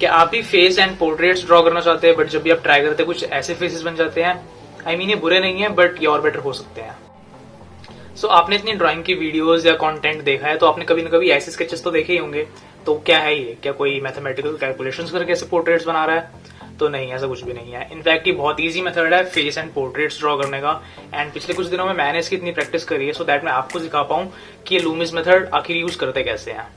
क्या आप भी फेस एंड पोर्ट्रेट्स ड्रॉ करना चाहते हैं, बट जब भी आप ट्राई करते हैं कुछ ऐसे फेसेस बन जाते हैं? आई मीन ये बुरे नहीं है, बट ये और बेटर हो सकते हैं। सो आपने इतनी ड्राइंग की वीडियोस या कंटेंट देखा है, तो आपने कभी ना कभी ऐसे स्केचेस तो देखे ही होंगे। तो क्या है ये? क्या कोई मैथमेटिकल कैलकुलेशंस करके ऐसे पोर्ट्रेट्स बना रहा है? तो नहीं, ऐसा कुछ भी नहीं है। इनफैक्ट ये बहुत ईजी मेथड है फेस एंड पोर्ट्रेट्स ड्रॉ करने का। एंड पिछले कुछ दिनों में मैंने इसकी इतनी प्रैक्टिस करी है, सो दैट मैं आपको सिखा पाऊं कि ये लूमिस मेथड आखिर यूज करते कैसे हैं।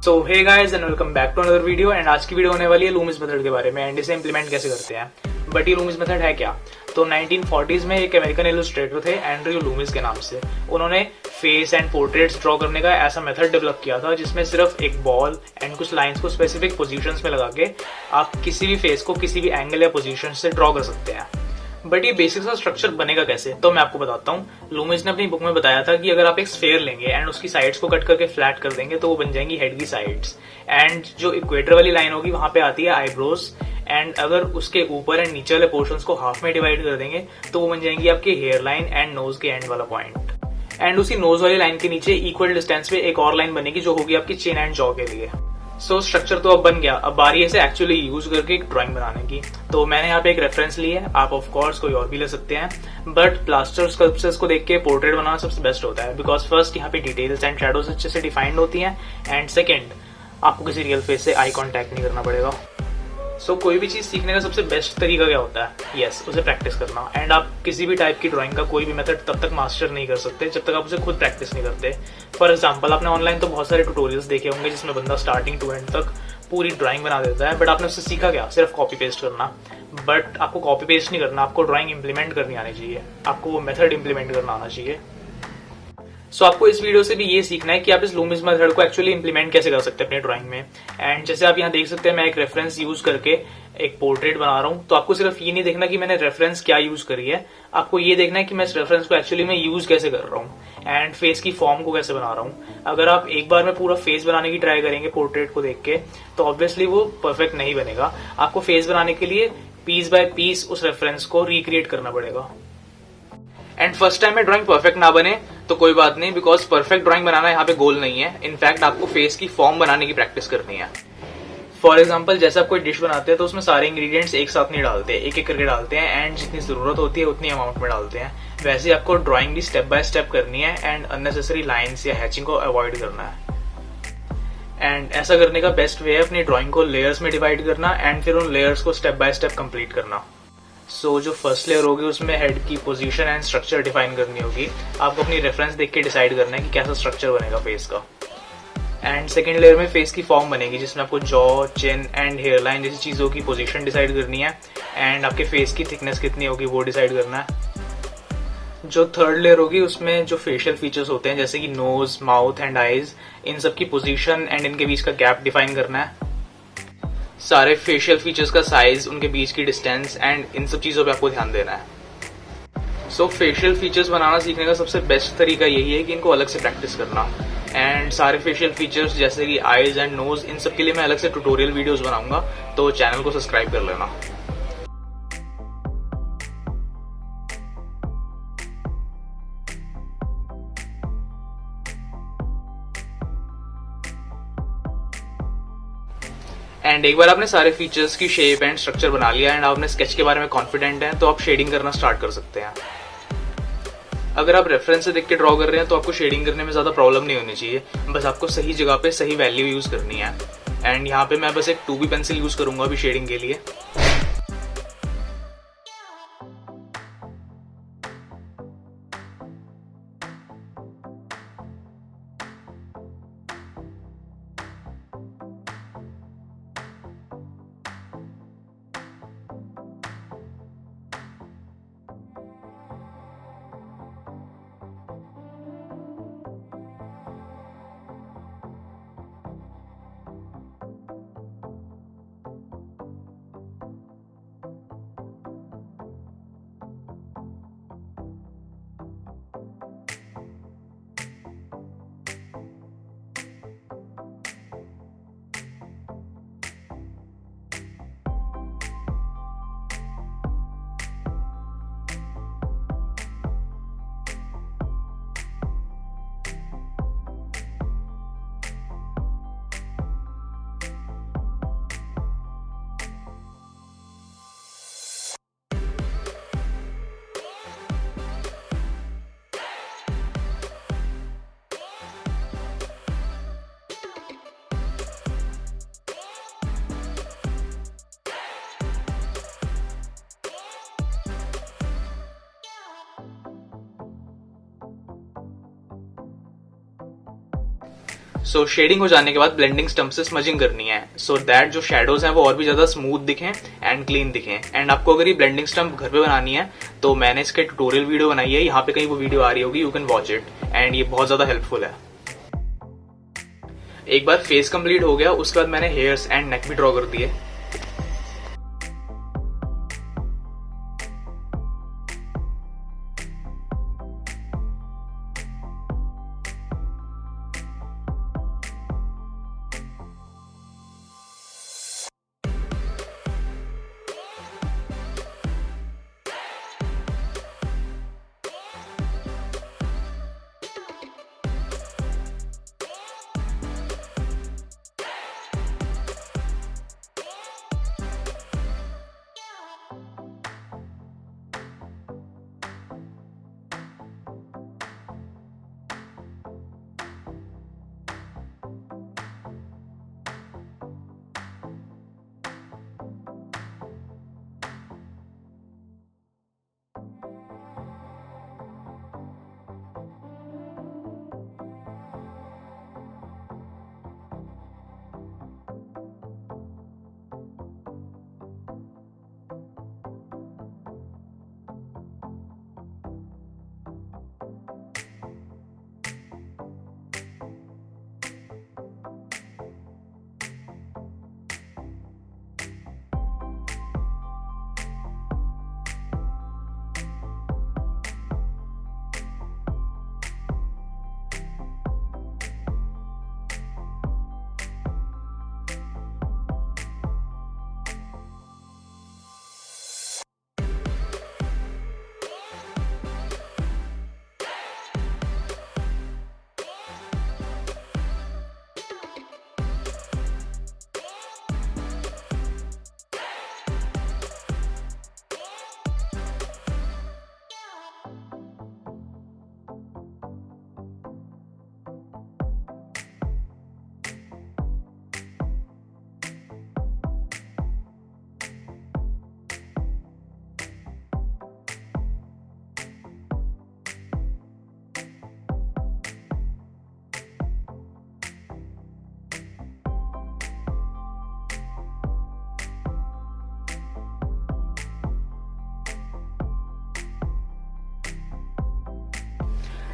So hey guys and welcome back to another video. And आज की वीडियो होने वाली है लूमिस मेथड के बारे में एंड इसे इंप्लीमेंट कैसे करते हैं। बट ये लूमिस मेथड है क्या? तो 1940s में एक अमेरिकन इलस्ट्रेटर थे एंड्रयू लूमिस के नाम से। उन्होंने फेस एंड पोर्ट्रेट्स ड्रॉ करने का ऐसा मेथड डेवलप किया था जिसमें सिर्फ एक बॉल एंड कुछ लाइंस को स्पेसिफिक पोजीशंस में लगा के आप किसी भी फेस को किसी भी एंगल या पोजीशन से ड्रॉ कर सकते हैं। बट ये बेसिक सा स्ट्रक्चर बनेगा कैसे, तो मैं आपको बताता हूँ। लूमिस ने अपनी बुक में बताया था कि अगर आप एक स्फेयर लेंगे एंड उसकी साइड्स को कट करके फ्लैट कर देंगे तो वो बन जाएंगी हेड की साइड्स। एंड जो इक्वेटर वाली लाइन होगी वहां पे आती है आईब्रोज। एंड अगर उसके ऊपर एंड नीचे वाले पोर्शंस को हाफ में डिवाइड कर देंगे तो वो बन जाएंगी आपकी हेयर लाइन एंड नोज के एंड वाला पॉइंट। एंड उसी नोज वाली लाइन के नीचे इक्वल डिस्टेंस पे एक और लाइन बनेगी जो होगी आपकी चिन एंड जॉ के लिए। सो स्ट्रक्चर तो अब बन गया, अब बारी है इसे एक्चुअली यूज करके एक ड्राइंग बनाने की। तो मैंने यहाँ पे एक रेफरेंस ली है, आप ऑफ कोर्स कोई और भी ले सकते हैं, बट प्लास्टर स्कल्पचर्स को देख के पोर्ट्रेट बनाना सबसे बेस्ट होता है। बिकॉज फर्स्ट यहाँ पे डिटेल्स एंड शेडोज अच्छे से डिफाइंड होती हैं, एंड सेकेंड आपको किसी रियल फेस से आई कॉन्टैक्ट नहीं करना पड़ेगा। सो कोई भी चीज सीखने का सबसे बेस्ट तरीका क्या होता है? यस, उसे प्रैक्टिस करना। एंड आप किसी भी टाइप की ड्राइंग का कोई भी मेथड तब तक मास्टर नहीं कर सकते जब तक आप उसे खुद प्रैक्टिस नहीं करते। फॉर एग्जाम्पल, आपने ऑनलाइन तो बहुत सारे ट्यूटोरियल्स देखे होंगे जिसमें बंदा स्टार्टिंग टू एंड तक पूरी ड्राइंग बना देता है, बट आपने उससे सीखा क्या? सिर्फ कॉपी पेस्ट करना। बट आपको कॉपी पेस्ट नहीं करना, आपको ड्राइंग इंप्लीमेंट करनी आनी चाहिए, आपको वो मेथड इंप्लीमेंट करना आना चाहिए। सो आपको इस वीडियो से भी ये सीखना है कि आप इस लूमिस मेथड को एक्चुअली इंप्लीमेंट कैसे कर सकते हैं अपनी ड्राइंग में। एंड जैसे आप यहाँ देख सकते हैं, मैं एक रेफरेंस यूज करके एक पोर्ट्रेट बना रहा हूँ। तो आपको सिर्फ ये नहीं देखना कि मैंने रेफरेंस क्या यूज करी है, आपको ये देखना है कि मैं इस रेफरेंस को एक्चुअली में यूज कैसे कर रहा हूँ एंड फेस की फॉर्म को कैसे बना रहा हूँ। अगर आप एक बार में पूरा फेस बनाने की ट्राई करेंगे पोर्ट्रेट को देख के तो ऑब्वियसली वो परफेक्ट नहीं बनेगा। आपको फेस बनाने के लिए पीस बाय पीस उस रेफरेंस को रिक्रिएट करना पड़ेगा। एंड फर्स्ट टाइम में ड्राइंग परफेक्ट ना बने तो कोई बात नहीं, बिकॉज परफेक्ट ड्राइंग बनाना यहाँ पे गोल नहीं है। इनफैक्ट आपको फेस की फॉर्म बनाने की प्रैक्टिस करनी है। फॉर एग्जाम्पल, जैसे आप कोई डिश बनाते हैं तो उसमें सारे इंग्रेडिएंट्स एक साथ नहीं डालते, एक एक करके डालते हैं एंड जितनी जरूरत होती है उतनी अमाउंट में डालते हैं। वैसे आपको ड्राइंग भी स्टेप बाय स्टेप करनी है एंड अननेसेसरी लाइन्स या हैचिंग को अवॉइड करना है। एंड ऐसा करने का बेस्ट वे है अपनी ड्राइंग को लेयर्स में डिवाइड करना एंड फिर उन लेयर्स को स्टेप बाय स्टेप कंप्लीट करना। सो जो फर्स्ट लेयर होगी उसमें हेड की पोजीशन एंड स्ट्रक्चर डिफाइन करनी होगी। आपको अपनी रेफरेंस देख के डिसाइड करना है कि कैसा स्ट्रक्चर बनेगा फेस का। एंड सेकेंड लेयर में फेस की फॉर्म बनेगी जिसमें आपको jaw, chin and hairline जैसी चीज़ों की पोजीशन डिसाइड करनी है एंड आपके फेस की थिकनेस कितनी होगी वो डिसाइड करना है। जो थर्ड लेयर होगी उसमें जो फेशियल फीचर्स होते हैं जैसे कि नोज, माउथ एंड आईज, इन सब की पोजीशन एंड इनके बीच का गैप डिफाइन करना है। सारे फेशियल फीचर्स का साइज, उनके बीच की डिस्टेंस एंड इन सब चीज़ों पे आपको ध्यान देना है। सो फेशियल फीचर्स बनाना सीखने का सबसे बेस्ट तरीका यही है कि इनको अलग से प्रैक्टिस करना। एंड सारे फेशियल फीचर्स जैसे कि आईज एंड नोज, इन सब के लिए मैं अलग से ट्यूटोरियल वीडियोस बनाऊंगा, तो चैनल को सब्सक्राइब कर लेना। एंड एक बार आपने सारे फीचर्स की शेप एंड स्ट्रक्चर बना लिया एंड आपने स्केच के बारे में कॉन्फिडेंट हैं तो आप शेडिंग करना स्टार्ट कर सकते हैं। अगर आप रेफरेंस से देख के ड्रॉ कर रहे हैं तो आपको शेडिंग करने में ज्यादा प्रॉब्लम नहीं होनी चाहिए, बस आपको सही जगह पे सही वैल्यू यूज करनी है। एंड यहाँ पे मैं बस एक 2B पेंसिल यूज करूंगा अभी शेडिंग के लिए। सो शेडिंग हो जाने के बाद ब्लेंडिंग स्टम्प से स्मजिंग करनी है सो दैट जो शेडोज हैं वो और भी ज्यादा स्मूथ दिखें एंड क्लीन दिखें। एंड आपको अगर ये ब्लेंडिंग स्टम्प घर पे बनानी है तो मैंने इसके ट्यूटोरियल वीडियो बनाई है, यहाँ पे कहीं वो वीडियो आ रही होगी, you can watch it and ये बहुत ज्यादा हेल्पफुल है। एक बार फेस कंप्लीट हो गया उसके बाद मैंने हेयर्स एंड नेक भी ड्रॉ कर दिए।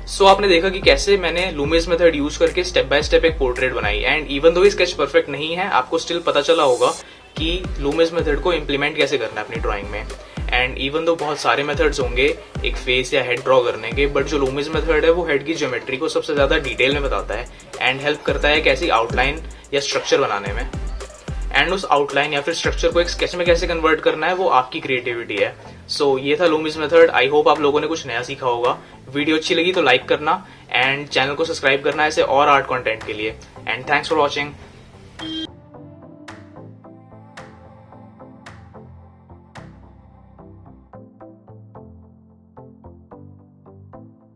सो आपने देखा कि कैसे मैंने लूमिस मेथड यूज करके स्टेप बाय स्टेप एक पोर्ट्रेट बनाई and even though sketch perfect नहीं है आपको स्टिल पता चला होगा कि लूमिस मेथड को इम्प्लीमेंट कैसे करना है अपनी ड्राइंग में। एंड इवन दो बहुत सारे मेथड्स होंगे एक फेस या हेड ड्रॉ करने के, बट जो लूमिस मेथड है वो हेड की ज्योमेट्री को सबसे ज्यादा डिटेल में बताता है एंड हेल्प करता है कैसी आउटलाइन या स्ट्रक्चर बनाने में। एंड उस आउटलाइन या फिर स्ट्रक्चर को एक स्केच में कैसे कन्वर्ट करना है वो आपकी क्रिएटिविटी है। सो ये था लूमिस मेथड। आई होप आप लोगों ने कुछ नया सीखा होगा। वीडियो अच्छी लगी तो लाइक करना एंड चैनल को सब्सक्राइब करना ऐसे और आर्ट कंटेंट के लिए। And thanks for watching.